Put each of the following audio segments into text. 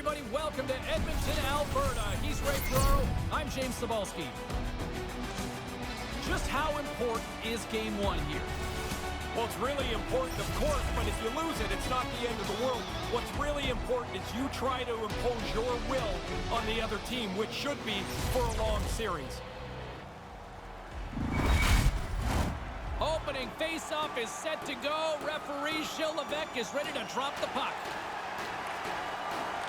everybody. Welcome to Edmonton, Alberta. He's Ray Ferraro. I'm James Cebulski. Just how important is Game 1 here? Well, it's really important, of course, but if you lose it, it's not the end of the world. What's really important is you try to impose your will on the other team, which should be for a long series. Opening face-off is set to go. Referee Gilles Levesque is ready to drop the puck.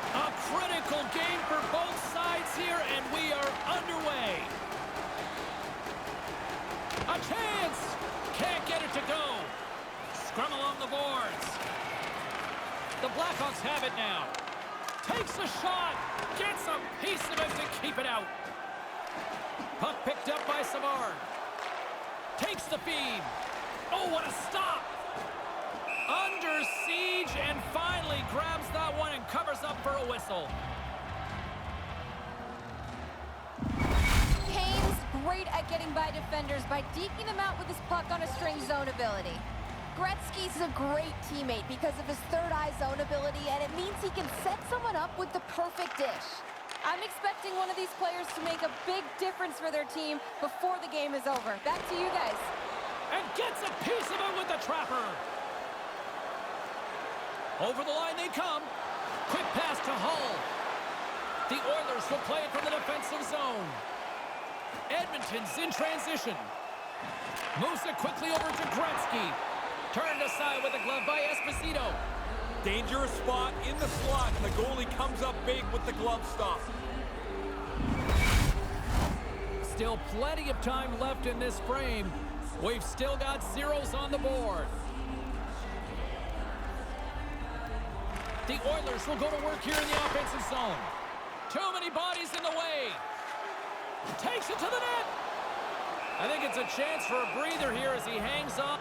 A critical game for both sides here, and we are underway. A chance! Can't get it to go. Scrum along the boards. The Blackhawks have it now. Takes a shot. Gets a piece of it to keep it out. Puck picked up by Savard. Takes the feed. Oh, what a stop. Under siege and finally grabs that one and covers up for a whistle. Kane's great at getting by defenders by deking them out with his puck on a string zone ability. Gretzky's a great teammate because of his third eye zone ability, and it means he can set someone up with the perfect dish. I'm expecting one of these players to make a big difference for their team before the game is over. Back to you guys. And gets a piece of it with the trapper. Over the line they come. Quick pass to Hull. The Oilers will play it from the defensive zone. Edmonton's in transition. Moves it quickly over to Gretzky. Turned aside with a glove by Esposito. Dangerous spot in the slot, and the goalie comes up big with the glove stop. Still plenty of time left in this frame. We've still got zeros on the board. The Oilers will go to work here in the offensive zone. Too many bodies in the way. Takes it to the net. I think it's a chance for a breather here as he hangs on.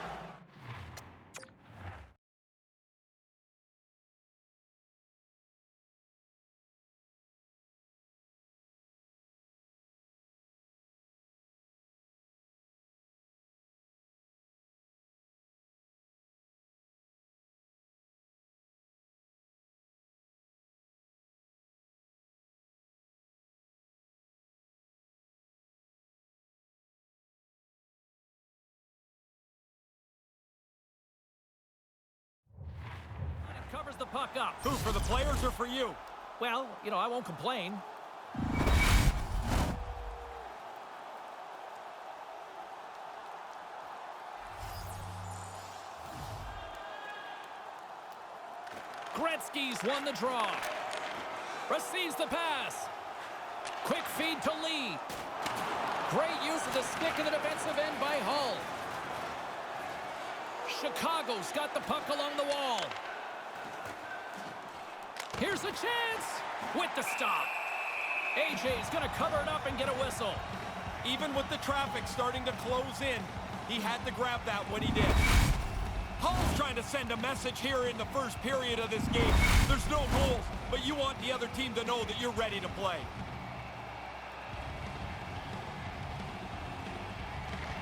Covers the puck up. Who, for the players or for you? Well, you know, I won't complain. Gretzky's won the draw. Receives the pass. Quick feed to Lee. Great use of the stick in the defensive end by Hull. Chicago's got the puck along the wall. Here's a chance with the stop. AJ's going to cover it up and get a whistle. Even with the traffic starting to close in, he had to grab that when he did. Hull's trying to send a message here in the first period of this game. There's no goals, but you want the other team to know that you're ready to play.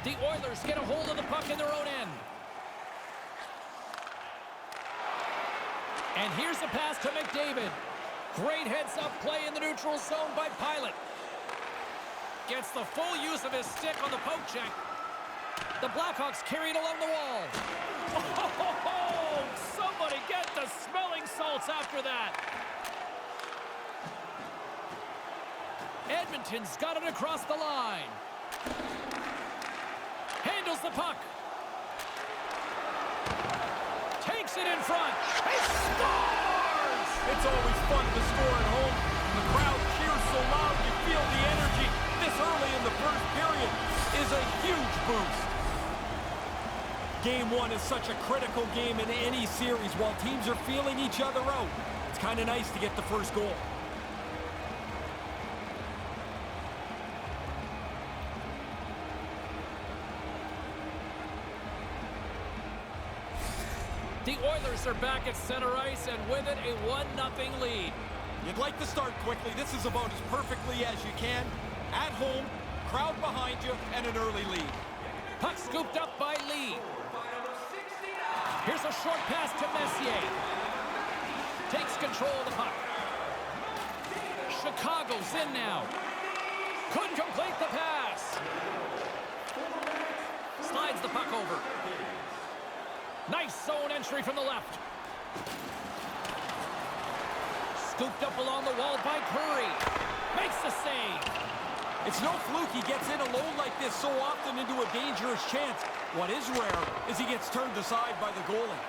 The Oilers get a hold of the puck in their own end. And here's a pass to McDavid. Great heads-up play in the neutral zone by Pilot. Gets the full use of his stick on the poke check. The Blackhawks carry it along the wall. Oh, somebody get the smelling salts after that. Edmonton's got it across the line. Handles the puck. Takes it in front. He scores! It's always fun to score at home. The crowd cheers so loud you feel the energy. This early in the first period is a huge boost. Game 1 is such a critical game in any series while teams are feeling each other out. It's kind of nice to get the first goal. The Oilers are back at center ice, and with it, a 1-0 lead. You'd like to start quickly. This is about as perfectly as you can. At home, crowd behind you, and an early lead. Puck scooped up by Lee. Here's a short pass to Messier. Takes control of the puck. Chicago's in now. Couldn't complete the pass. Slides the puck over. Nice zone entry from the left. Scooped up along the wall by Curry. Makes the save. It's no fluke he gets in alone like this so often into a dangerous chance. What is rare is he gets turned aside by the goalie.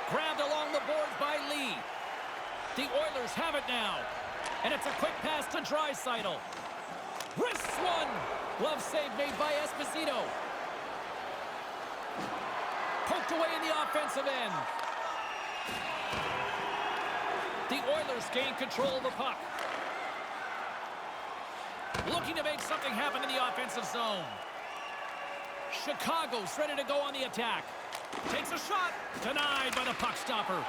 Grabbed along the boards by Lee. The Oilers have it now. And it's a quick pass to Draisaitl. Wrists one. Glove save made by Esposito. Poked away in the offensive end. The Oilers gain control of the puck. Looking to make something happen in the offensive zone. Chicago's ready to go on the attack. Takes a shot. Denied by the puck stopper.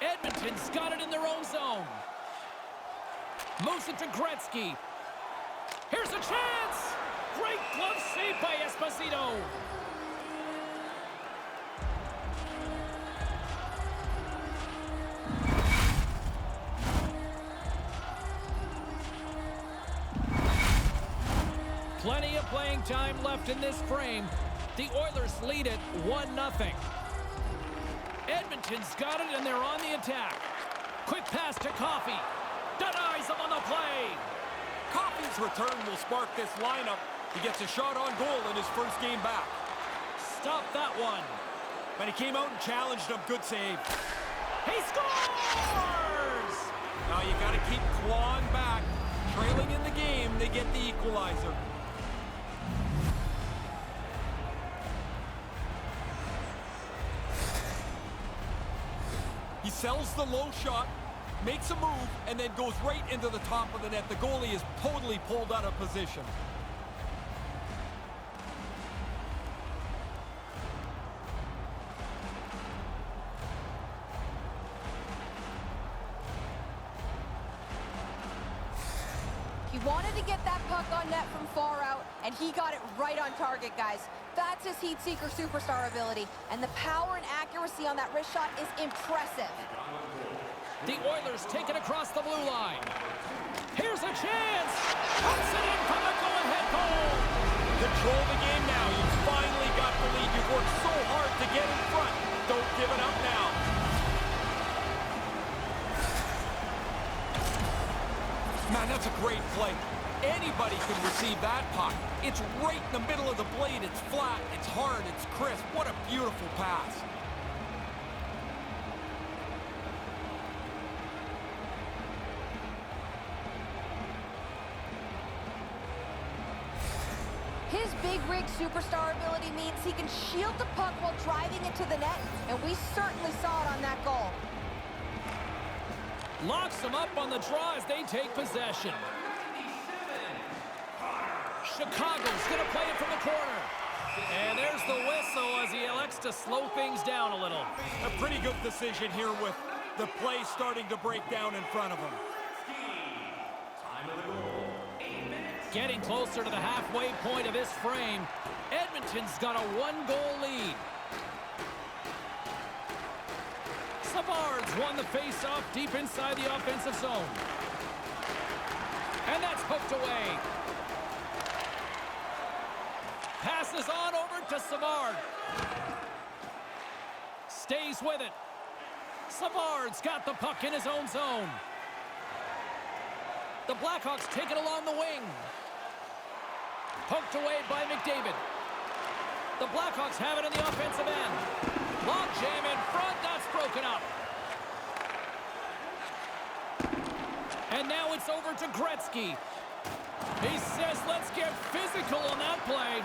Edmonton's got it in their own zone. Moves it to Gretzky. Here's a chance. Great glove save by Esposito. Plenty of playing time left in this frame. The Oilers lead it 1-0. Edmonton's got it, and they're on the attack. Quick pass to Coffey. Denies him on the play. Coffey's return will spark this lineup. He gets a shot on goal in his first game back. Stop that one. But he came out and challenged him. Good save. He scores! Now you got to keep clawing back. Trailing in the game, they get the equalizer. He sells the low shot, makes a move, and then goes right into the top of the net. The goalie is totally pulled out of position. He wanted to get that puck on net from far out, and he got it right on target, guys. That's his heat seeker superstar ability, and the power and accuracy on that wrist shot is impressive. The Oilers take it across the blue line. Here's a chance. Puts it in for the go-ahead goal. Control the game now. You've finally got the lead. You've worked so hard to get in front. Don't give it up now. Man, that's a great play. Anybody can receive that puck. It's right in the middle of the blade. It's flat, it's hard, it's crisp. What a beautiful pass. His big rig superstar ability means he can shield the puck while driving it to the net, and we certainly saw it on that goal. Locks them up on the draw as they take possession. Chicago's going to play it from the corner. And there's the whistle as he elects to slow things down a little. A pretty good decision here with the play starting to break down in front of him. Getting closer to the halfway point of this frame. Edmonton's got a one-goal lead. Savard's won the face-off deep inside the offensive zone. And that's poked away. Passes on over to Savard. Stays with it. Savard's got the puck in his own zone. The Blackhawks take it along the wing. Poked away by McDavid. The Blackhawks have it in the offensive end. Long jam in front, that's broken up. And now it's over to Gretzky. He says, let's get physical on that play.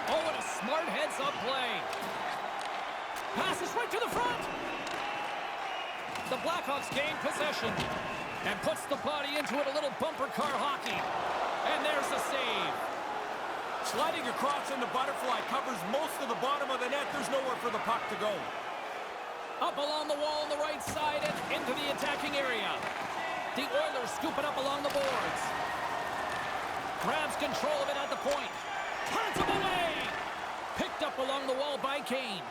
Oh, what a smart heads-up play. Passes right to the front. The Blackhawks gain possession and puts the body into it, a little bumper car hockey. And there's the save. Sliding across in the butterfly covers most of the bottom of the net. There's nowhere for the puck to go. Up along the wall on the right side and into the attacking area. The Oilers scoop it up along the boards. Grabs control of it at the point. Turns him away. Picked up along the wall by Kane.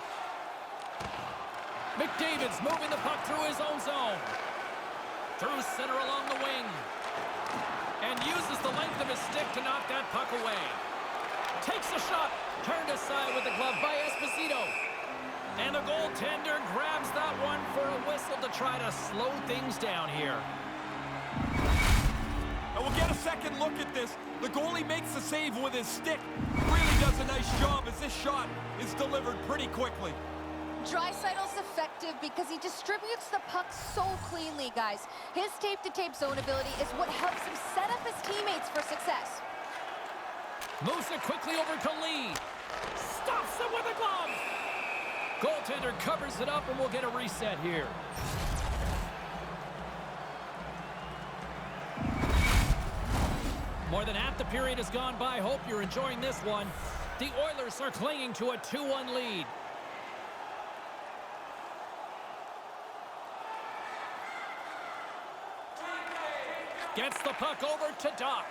McDavid's moving the puck through his own zone. Through center along the wing. And uses the length of his stick to knock that puck away. Takes a shot. Turned aside with the glove by Esposito. And the goaltender grabs that one for a whistle to try to slow things down here. And we'll get a second look at this. The goalie makes the save with his stick. Really does a nice job as this shot is delivered pretty quickly. Draisaitl's effective because he distributes the puck so cleanly, guys. His tape-to-tape zone ability is what helps him set up his teammates for success. Moves it quickly over to Lee. Stops him with a glove. Goaltender covers it up and we'll get a reset here. More than half the period has gone by. Hope you're enjoying this one. The Oilers are clinging to a 2-1 lead. Gets the puck over to Doc.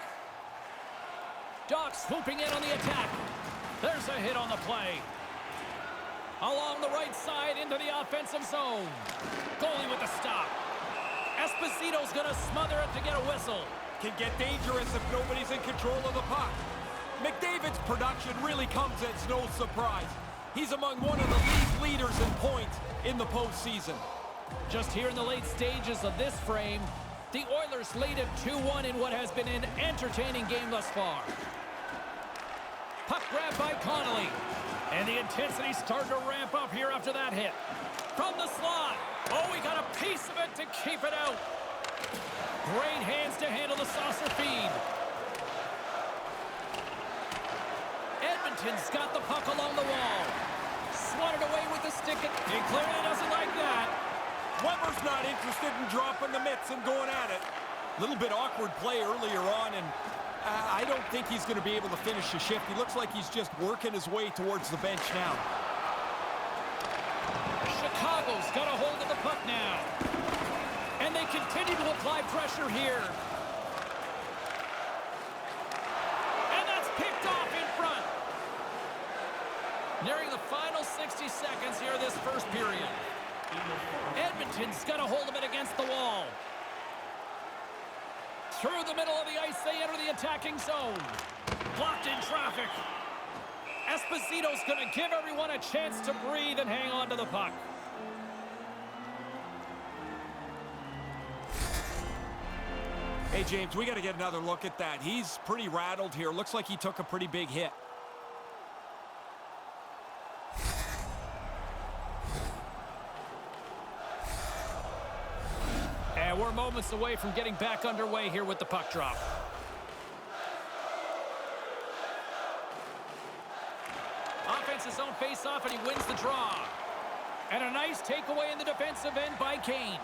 Doc swooping in on the attack. There's a hit on the play. Along the right side into the offensive zone. Goalie with the stop. Esposito's going to smother it to get a whistle. Can get dangerous if nobody's in control of the puck. McDavid's production really comes as no surprise. He's among one of the league leaders in points in the postseason. Just here in the late stages of this frame, the Oilers lead at 2-1 in what has been an entertaining game thus far. Puck grab by Connolly. And the intensity started to ramp up here after that hit. From the slot. Oh, he got a piece of it to keep it out. Great hands to handle the saucer feed. Edmonton's got the puck along the wall. Swatted away with the stick. He clearly doesn't like that. Weber's not interested in dropping the mitts and going at it. A little bit awkward play earlier on, and I don't think he's going to be able to finish the shift. He looks like he's just working his way towards the bench now. Chicago's got a hold of the puck now. And they continue to apply pressure here. And that's picked off in front. Nearing the final 60 seconds here of this first period. Edmonton's got a hold of it against the wall. Through the middle of the ice, they enter the attacking zone. Blocked in traffic. Esposito's going to give everyone a chance to breathe and hang on to the puck. Hey, James, we got to get another look at that. He's pretty rattled here. Looks like he took a pretty big hit. And we're moments away from getting back underway here with the puck drop. Offense's own face-off, and he wins the draw. And a nice takeaway in the defensive end by Kane.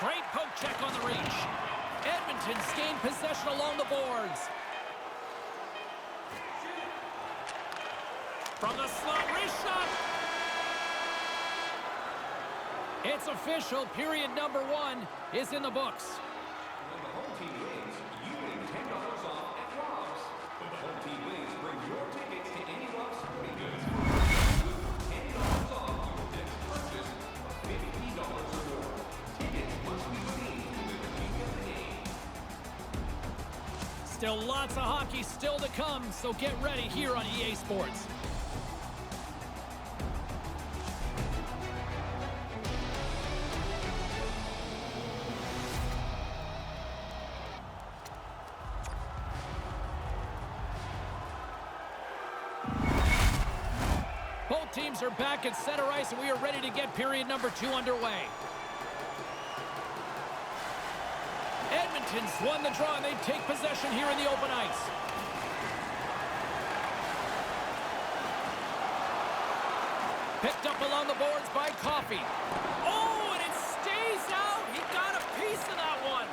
Great poke check on the reach. Edmonton's gained possession along the boards. From the slot, wrist shot. It's official. Period number 1 is in the books. When the home team wins, you win $10 off at Rob's. When the home team wins, bring your tickets to any Rob's sporting goods for $10 off your next purchase of $50 or more. Tickets must be redeemed within the week of the game. Still lots of hockey still to come, so get ready here on EA Sports. Both teams are back at center ice, and we are ready to get period number 2 underway. Edmonton's won the draw, and they take possession here in the open ice. Picked up along the boards by Coffey. Oh, and it stays out. He got a piece of that one.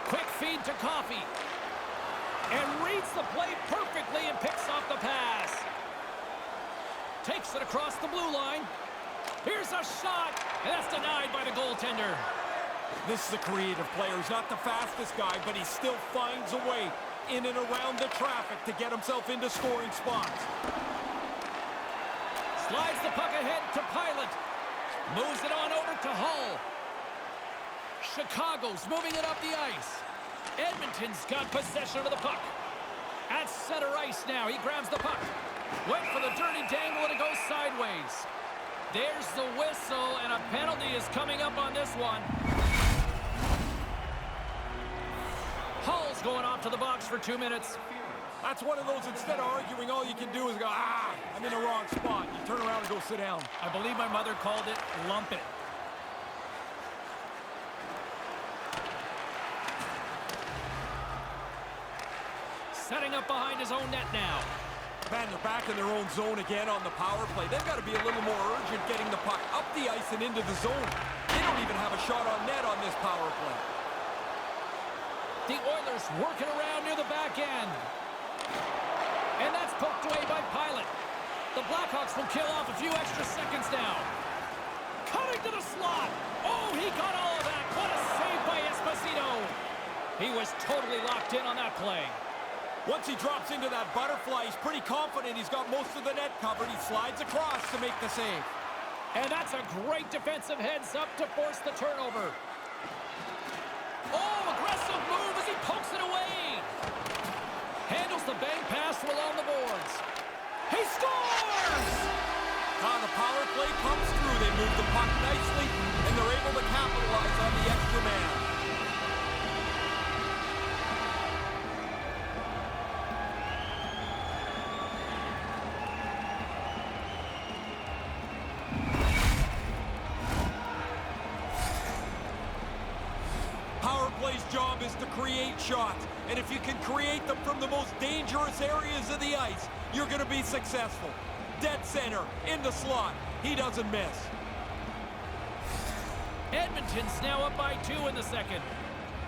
Quick feed to Coffey. And reads the play perfectly and picks off the pass. Takes it across the blue line. Here's a shot, and that's denied by the goaltender. This is a creative player. He's not the fastest guy, but he still finds a way in and around the traffic to get himself into scoring spots. Slides the puck ahead to Pilot. Moves it on over to Hull. Chicago's moving it up the ice. Edmonton's got possession of the puck. At center ice now, he grabs the puck. Went for the dirty dangle and it goes sideways. There's the whistle, and a penalty is coming up on this one. Hull's going off to the box for 2 minutes. That's one of those, instead of arguing, all you can do is go, I'm in the wrong spot. You turn around and go sit down. I believe my mother called it lump it. Setting up behind his own net now. Man, they're back in their own zone again on the power play. They've got to be a little more urgent getting the puck up the ice and into the zone. They don't even have a shot on net on this power play. The Oilers working around near the back end. And that's poked away by Pilot. The Blackhawks will kill off a few extra seconds now. Cutting to the slot. Oh, he got all of that. What a save by Esposito. He was totally locked in on that play. Once he drops into that butterfly, he's pretty confident he's got most of the net covered. He slides across to make the save. And that's a great defensive heads-up to force the turnover. Oh, aggressive move as he pokes it away. Handles the bank pass from along the boards. He scores! The power play comes through. They move the puck nicely, and they're able to capitalize on the extra man. Power play's job is to create shots, and if you can create them from the most dangerous areas of the ice, you're going to be successful. Dead center, in the slot, he doesn't miss. Edmonton's now up by 2 in the second.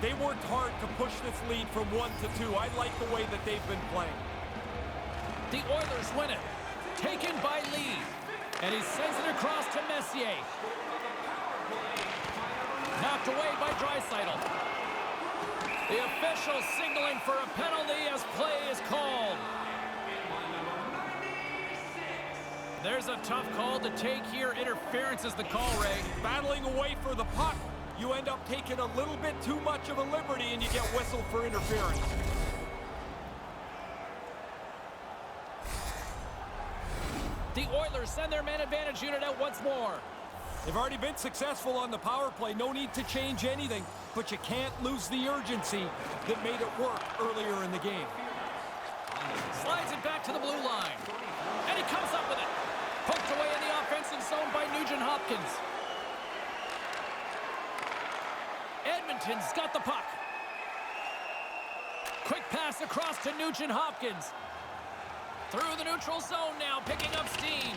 They worked hard to push this lead from 1 to 2. I like the way that they've been playing. The Oilers win it. Taken by Lee. And he sends it across to Messier. Knocked away by Draisaitl. The official signaling for a penalty as play is called. There's a tough call to take here. Interference is the call, Ray. Battling away for the puck, you end up taking a little bit too much of a liberty and you get whistled for interference. The Oilers send their man advantage unit out once more. They've already been successful on the power play. No need to change anything, but you can't lose the urgency that made it work earlier in the game. Slides it back to the blue line. And he comes up with it. Poked away in the offensive zone by Nugent-Hopkins. Edmonton's got the puck. Quick pass across to Nugent-Hopkins. Through the neutral zone now, picking up steam.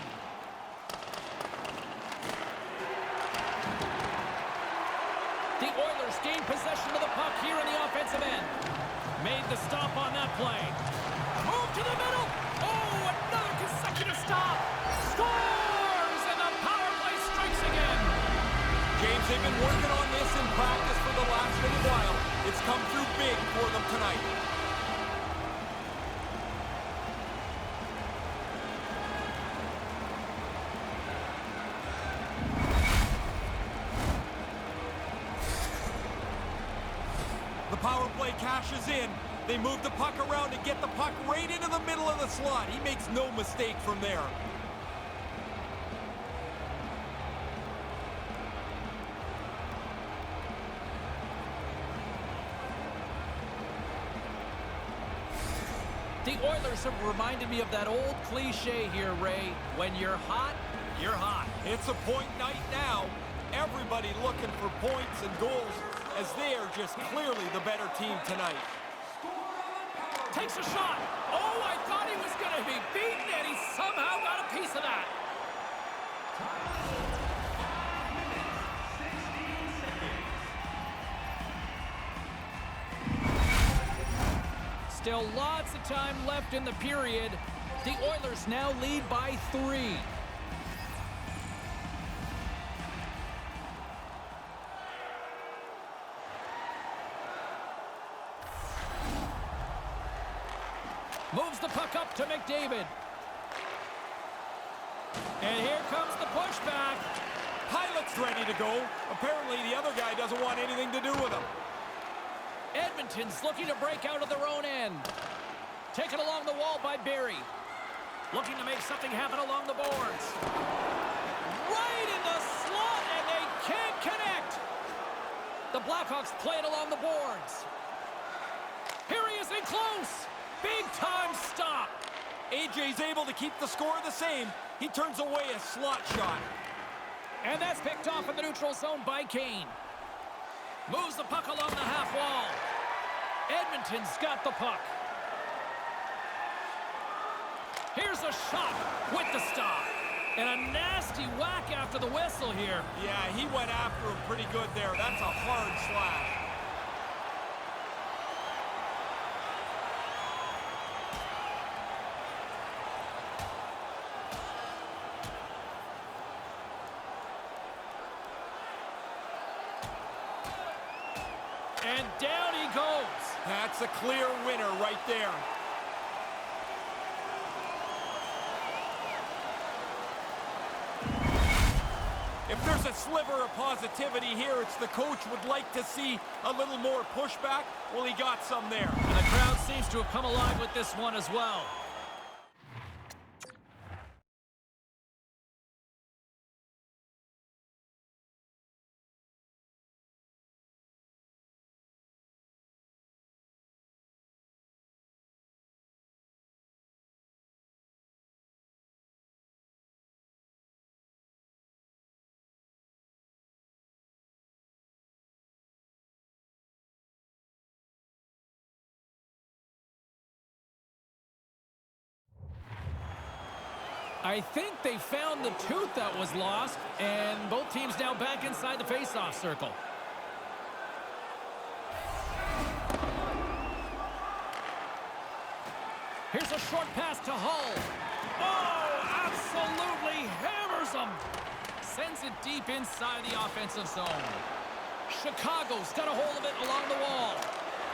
The Oilers gain possession of the puck here in the offensive end. Made the stop on that play. Move to the middle. Oh, another consecutive stop. Scores! And the power play strikes again. James, they've been working on this in practice for the last little while. It's come through big for them tonight. The power play cashes in. They move the puck around and get the puck right into the middle of the slot. He makes no mistake from there. The Oilers have reminded me of that old cliche here, Ray. When you're hot, you're hot. It's a point night now. Everybody looking for points and goals as they are just clearly the better team tonight. Takes a shot. Oh, I thought he was going to be beaten, and he somehow got a piece of that. Still lots of time left in the period. The Oilers now lead by 3. Moves the puck up to McDavid. And here comes the pushback. Pilot's ready to go. Apparently, the other guy doesn't want anything to do with him. Edmonton's looking to break out of their own end. Taken along the wall by Barry. Looking to make something happen along the boards. Right in the slot, and they can't connect. The Blackhawks play it along the boards. Here he is in close. Big time stop. AJ's able to keep the score the same. He turns away a slot shot. And that's picked off in the neutral zone by Kane. Moves the puck along the half wall. Edmonton's got the puck. Here's a shot with the stop. And a nasty whack after the whistle here. Yeah, he went after him pretty good there. That's a hard slash. And down he goes. That's a clear winner right there. If there's a sliver of positivity here, it's the coach would like to see a little more pushback. Well, he got some there. And the crowd seems to have come alive with this one as well. I think they found the tooth that was lost, and both teams now back inside the face-off circle. Here's a short pass to Hull. Oh, absolutely hammers him. Sends it deep inside the offensive zone. Chicago's got a hold of it along the wall.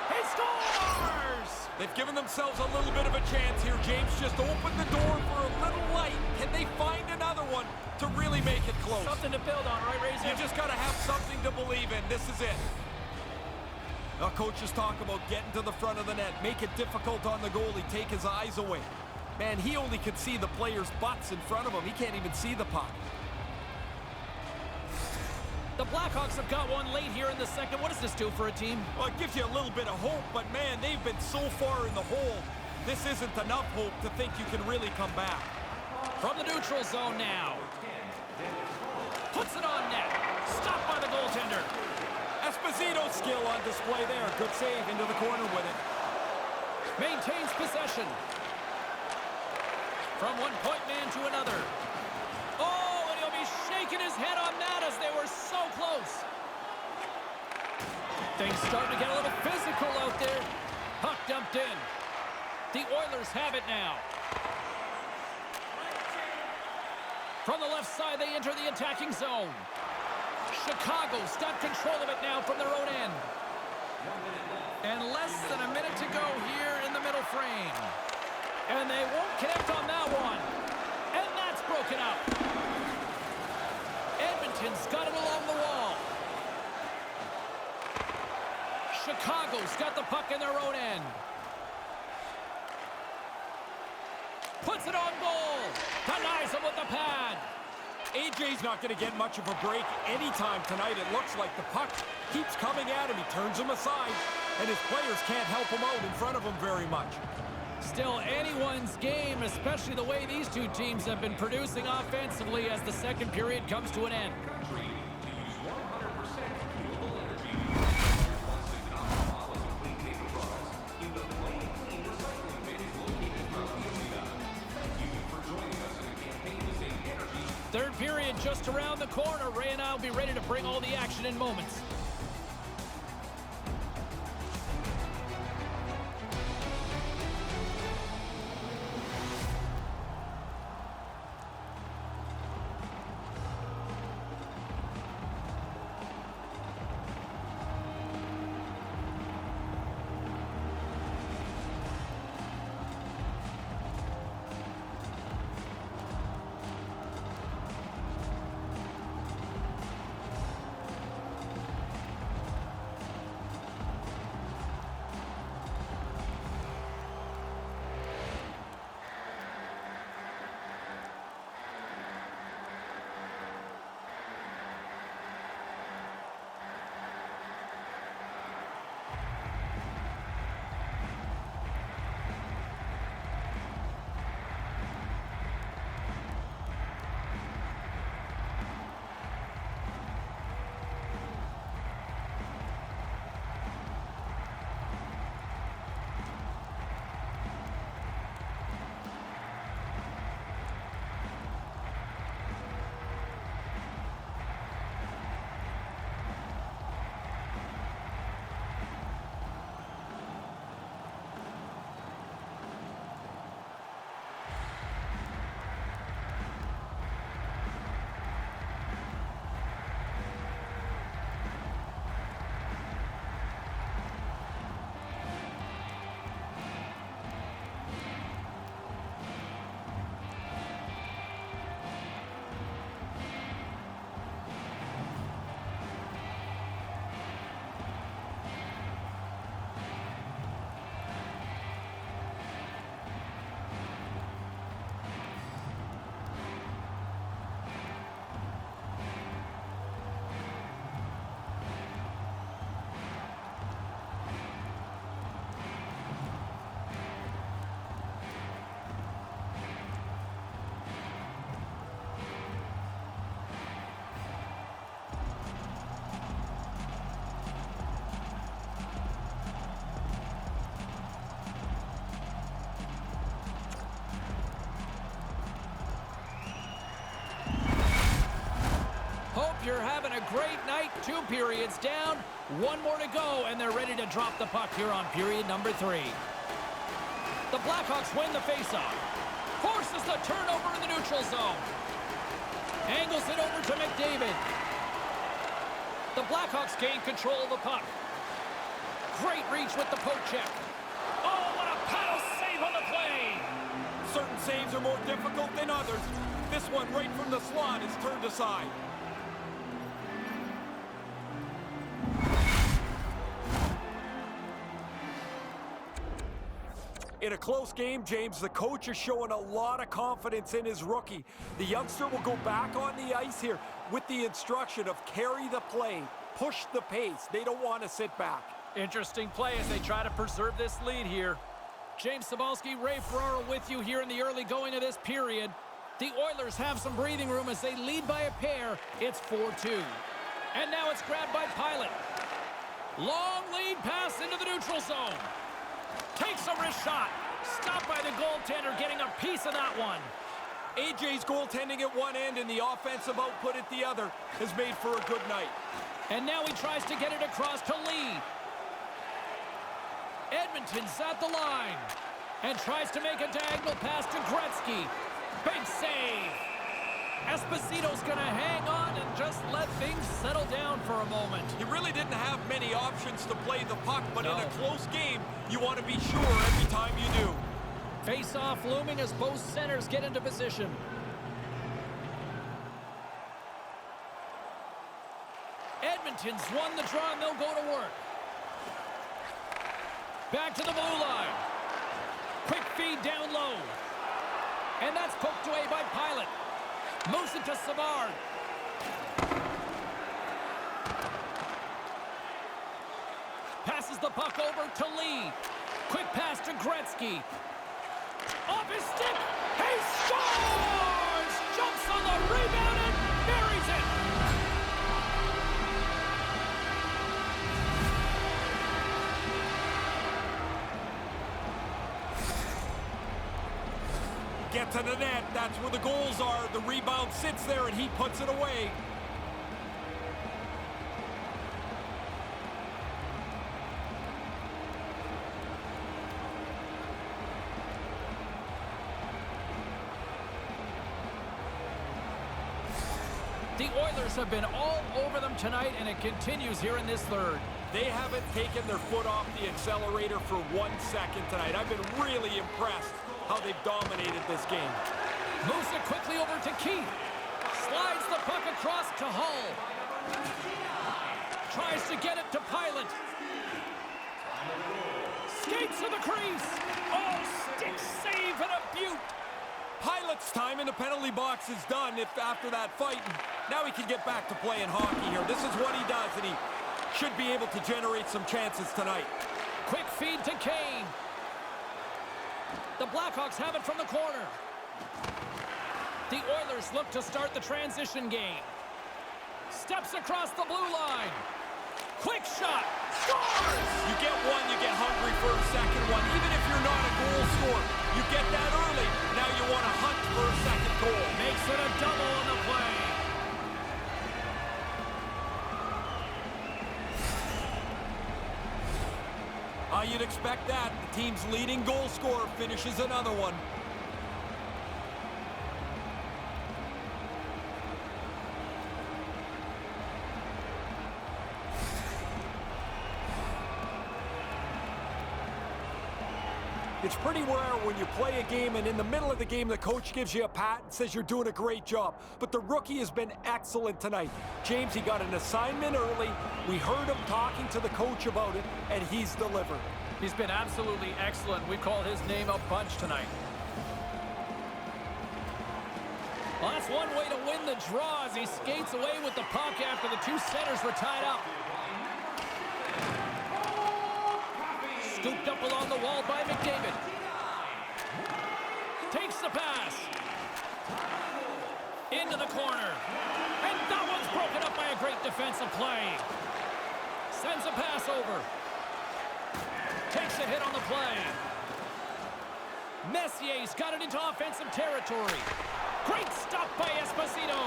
He scores! They've given themselves a little bit of a chance here. James just opened the door for a little light. Can they find another one to really make it close? Something to build on, right, Razor? You just got to have something to believe in. This is it. The coaches talk about getting to the front of the net. Make it difficult on the goalie. Take his eyes away. Man, he only can see the players' butts in front of him. He can't even see the puck. The Blackhawks have got one late here in the second. What does this do for a team? Well, it gives you a little bit of hope, but man, they've been so far in the hole. This isn't enough hope to think you can really come back. From the neutral zone now. Puts it on net. Stopped by the goaltender. Esposito's skill on display there. Good save into the corner with it. Maintains possession. From one point man to another. Oh, and he'll be shaking his head on that as they were so close. Things starting to get a little physical out there. Puck dumped in. The Oilers have it now. From the left side, they enter the attacking zone. Chicago's got control of it now from their own end. And less than a minute to go here in the middle frame. And they won't connect on that one. And that's broken up. Edmonton's got it along the wall. Chicago's got the puck in their own end. Puts it on goal. Denies him with the pad. AJ's not going to get much of a break anytime tonight. It looks like the puck keeps coming at him. He turns him aside, and his players can't help him out in front of him very much. Still anyone's game, especially the way these two teams have been producing offensively as the second period comes to an end. Third period just around the corner. Ray and I will be ready to bring all the action in moments. you're having a great night. 2 periods down, 1 more to go, and they're ready to drop the puck here on period number 3. The Blackhawks win the faceoff. Forces the turnover in the neutral zone. Angles it over to McDavid. The Blackhawks gain control of the puck. Great reach with the poke check. Oh, what a paddle save on the play! Certain saves are more difficult than others. This one right from the slot is turned aside. In a close game, James, the coach is showing a lot of confidence in his rookie. The youngster will go back on the ice here with the instruction of carry the play, push the pace. They don't want to sit back. Interesting play as they try to preserve this lead here. James Cybulski, Ray Ferraro with you here in the early going of this period. The Oilers have some breathing room as they lead by a pair. It's 4-2. And now it's grabbed by Pilot. Long lead pass into the neutral zone. Takes a wrist shot. Stopped by the goaltender, getting a piece of that one. AJ's goaltending at one end and the offensive output at the other has made for a good night. And now he tries to get it across to Lee. Edmonton's at the line. And tries to make a diagonal pass to Gretzky. Big save. Esposito's going to hang on and just let things settle down for a moment. He really didn't have many options to play the puck, but in a close game, you want to be sure every time you do. Face-off looming as both centers get into position. Edmonton's won the draw and they'll go to work. Back to the blue line. Quick feed down low. And that's poked away by Pilot. Moves it to Savard. Passes the puck over to Lee. Quick pass to Gretzky. Off his stick. He scores! Jumps on the rebound and buries it. Get to the net. That's where the goals are. The rebound sits there and he puts it away. The Oilers have been all over them tonight, and it continues here in this third. They haven't taken their foot off the accelerator for 1 second tonight. I've been really impressed how they've dominated this game. Moves it quickly over to Keith. Slides the puck across to Hull. Tries to get it to Pilot. Skates to the crease. Oh, stick save and a beaut. Pilot's time in the penalty box is done after that fight. Now he can get back to playing hockey here. This is what he does, and he should be able to generate some chances tonight. Quick feed to Kane. The Blackhawks have it from the corner. The Oilers look to start the transition game. Steps across the blue line. Quick shot. Scores! You get one, you get hungry for a second one. Even if you're not a goal scorer, you get that early. Now you want to hunt for a second goal. Makes it a double on the play. You'd expect that. The team's leading goal scorer finishes another one. It's pretty rare when you play a game and in the middle of the game the coach gives you a pat and says you're doing a great job. But the rookie has been excellent tonight. James, he got an assignment early. We heard him talking to the coach about it, and he's delivered. He's been absolutely excellent. We call his name a bunch tonight. Well, that's one way to win the draw as he skates away with the puck after the two centers were tied up. Scooped up along the wall by McDavid. Takes the pass. Into the corner. And that one's broken up by a great defensive play. Sends a pass over. Takes a hit on the play. Messier's got it into offensive territory. Great stop by Esposito.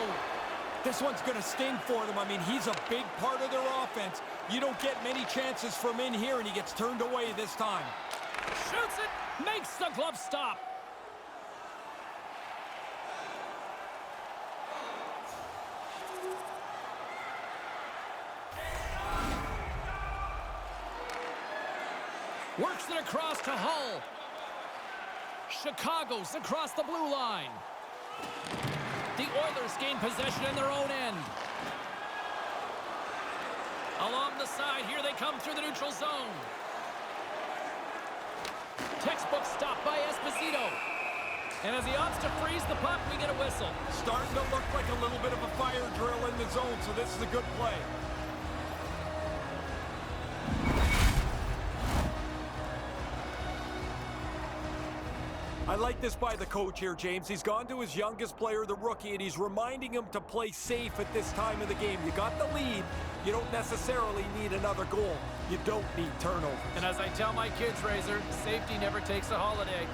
This one's going to sting for them. I mean, he's a big part of their offense. You don't get many chances from in here, and he gets turned away this time. Shoots it, makes the glove stop. Works it across to Hull. Chicago's across the blue line. The Oilers gain possession in their own end. Along the side, here they come through the neutral zone. Textbook stop by Esposito. And as he opts to freeze the puck, we get a whistle. Starting to look like a little bit of a fire drill in the zone, so this is a good play. I like this by the coach here, James. He's gone to his youngest player, the rookie, and he's reminding him to play safe at this time of the game. You got the lead. You don't necessarily need another goal. You don't need turnovers. And as I tell my kids, Razor, safety never takes a holiday.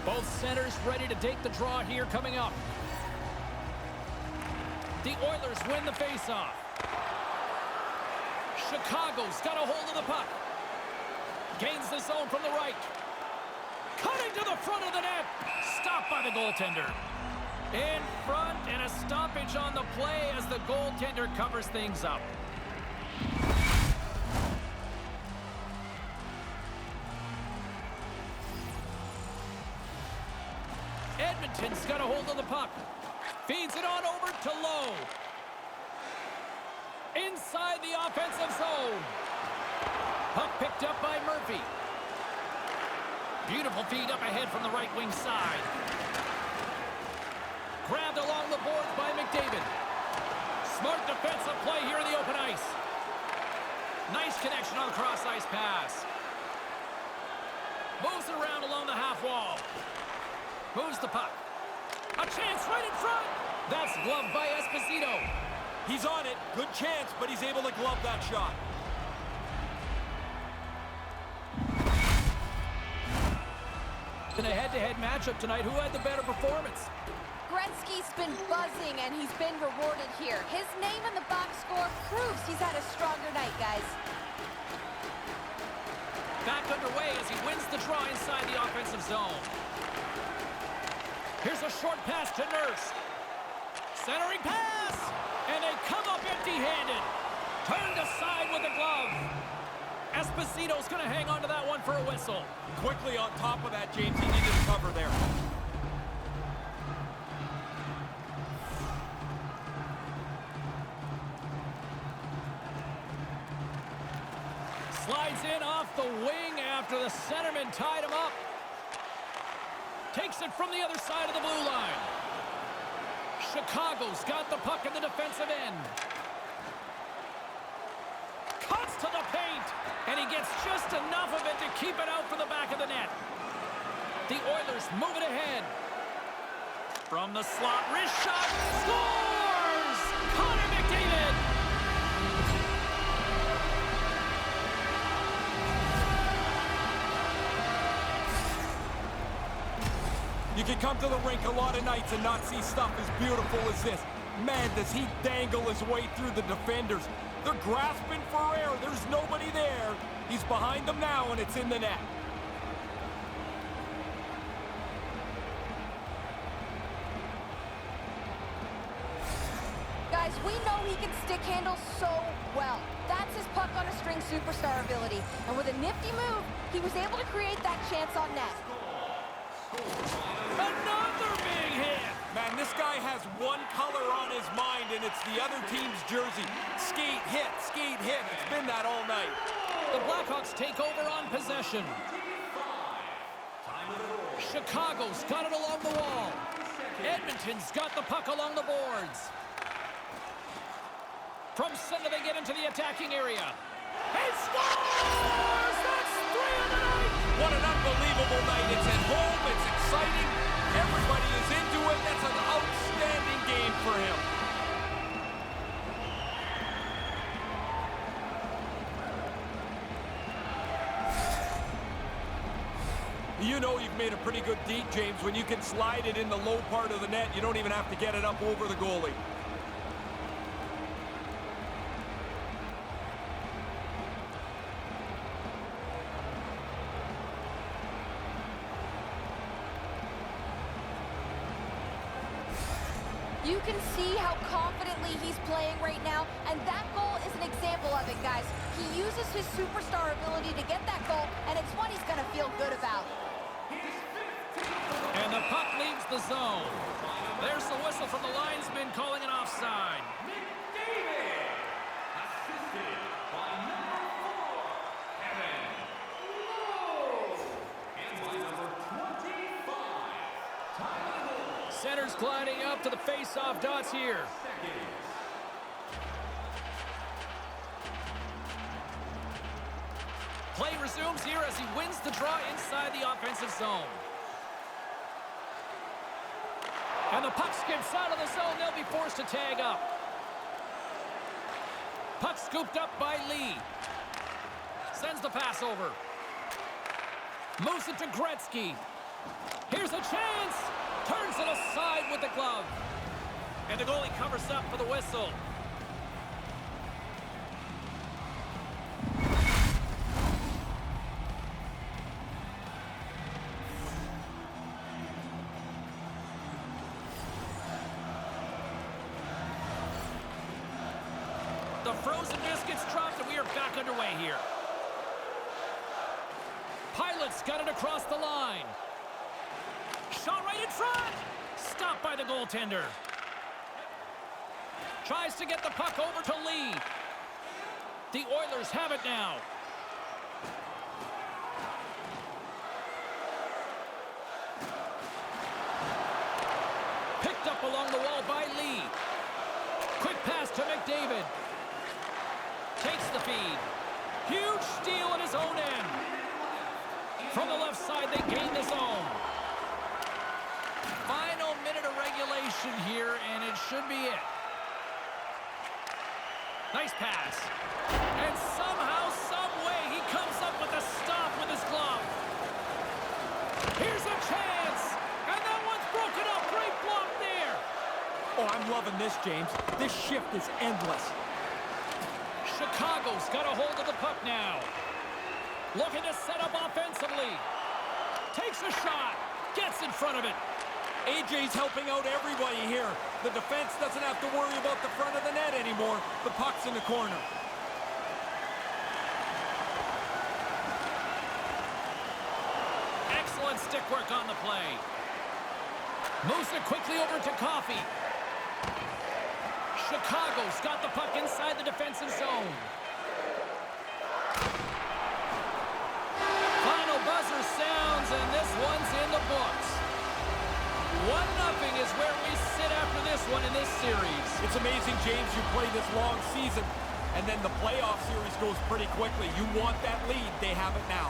Both centers ready to take the draw here coming up. The Oilers win the faceoff. Chicago's got a hold of the puck. Gains the zone from the right. Cutting to the front of the net. Stopped by the goaltender. In front, and a stoppage on the play as the goaltender covers things up. Edmonton's got a hold of the puck. Feeds it on over to Lowe. Inside the offensive zone. Puck picked up by Murphy. Beautiful feed up ahead from the right wing side. Grabbed along the boards by McDavid. Smart defensive play here in the open ice. Nice connection on the cross-ice pass. Moves it around along the half wall. Moves the puck. A chance right in front. That's gloved by Esposito. He's on it. Good chance, but he's able to glove that shot. In a head-to-head matchup tonight, who had the better performance? Gretzky's been buzzing, and he's been rewarded here. His name in the box score proves he's had a stronger night, guys. Back underway as he wins the draw inside the offensive zone. Here's a short pass to Nurse. Centering pass! And they come up empty-handed. Turned aside with a glove. Esposito's going to hang on to that one for a whistle. Quickly on top of that, James, he needed to cover there. Slides in off the wing after the centerman tied him up. Takes it from the other side of the blue line. Chicago's got the puck in the defensive end. Cuts to the paint, and he gets just enough of it to keep it out for the back of the net. The Oilers move it ahead. From the slot, wrist shot, scores! Connor McDavid! You can come to the rink a lot of nights and not see stuff as beautiful as this. Man, does he dangle his way through the defenders. They're grasping for air. There's nobody there. He's behind them now, and it's in the net. Guys, we know he can stick handle so well. That's his puck on a string superstar ability. And with a nifty move, he was able to create that chance on net. Another big hit! Man, this guy has one color on his mind, and it's the other team's jersey. Skate, hit, skate, hit. It's been that all night. The Blackhawks take over on possession. Chicago's got it along the wall. Edmonton's got the puck along the boards. From center, they get into the attacking area. He scores! That's 3 on the night! What an unbelievable night. It's at home. It's exciting. Everybody is into it. That's an outstanding game for him. You know you've made a pretty good deed, James, when you can slide it in the low part of the net. You don't even have to get it up over the goalie. You can see how confidently he's playing right now, and that goal is an example of it, guys. He uses his superstar ability to get that goal, and it's one he's going to feel good about. And the puck leaves the zone. There's the whistle from the linesman calling an offside. McDavid, assisted by number 4, Kevin Lowe, and by number 25, Tyler. Center's gliding up to the face-off dots here. Play resumes here as he wins the draw inside the offensive zone. And the puck skips out of the zone. They'll be forced to tag up. Puck scooped up by Lee. Sends the pass over. Moves it to Gretzky. Here's a chance. Turns it aside with the glove. And the goalie covers up for the whistle. The frozen biscuits dropped, and we are back underway here. Pilots got it across the line. Shot right in front. Stopped by the goaltender. Tries to get the puck over to Lee. The Oilers have it now. Picked up along the wall by Lee. Quick pass to McDavid. Takes the feed. Huge steal at his own end. From the left side, they gain the zone. Final minute of regulation here, and it should be it. Nice pass. And somehow, some way, he comes up with a stop with his glove. Here's a chance. And that one's broken up. Great block there. Oh, I'm loving this, James. This shift is endless. Chicago's got a hold of the puck now. Looking to set up offensively. Takes a shot. Gets in front of it. AJ's helping out everybody here. The defense doesn't have to worry about the front of the net anymore. The puck's in the corner. Excellent stick work on the play. Moves it quickly over to Coffey. Chicago's got the puck inside the defensive zone. Final buzzer sounds, and this one's in the books. 1-0 is where we sit after this one in this series. It's amazing, James, you play this long season, and then the playoff series goes pretty quickly. You want that lead. They have it now.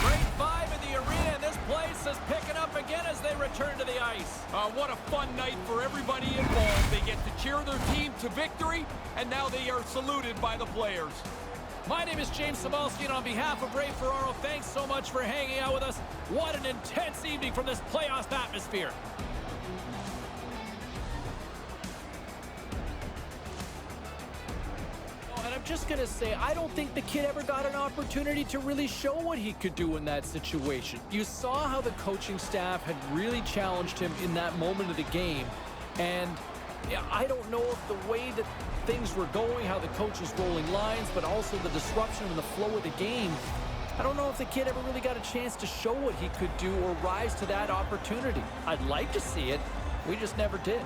Great vibe in the arena, and this place is picking up again as they return to the ice. What a fun night for everybody involved. They get to cheer their team to victory, and now they are saluted by the players. My name is James Cybulski, and on behalf of Ray Ferraro, thanks so much for hanging out with us. What an intense evening from this playoff atmosphere. And I'm just going to say, I don't think the kid ever got an opportunity to really show what he could do in that situation. You saw how the coaching staff had really challenged him in that moment of the game. And I don't know if the way that things were going, how the coach was rolling lines, but also the disruption in the flow of the game, I don't know if the kid ever really got a chance to show what he could do or rise to that opportunity. I'd like to see it. We just never did.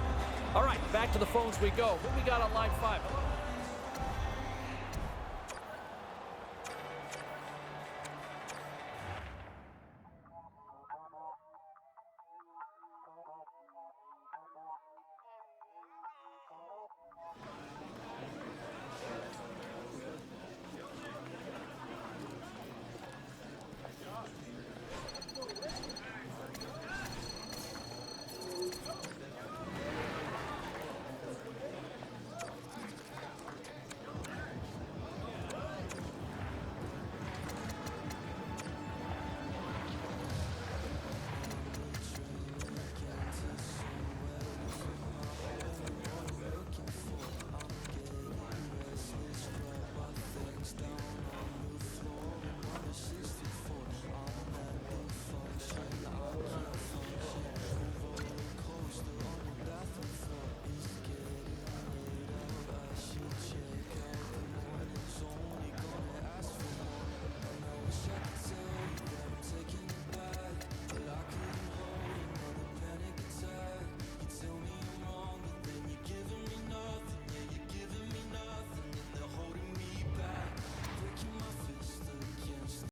All right, back to the phones we go. What we got on line 5?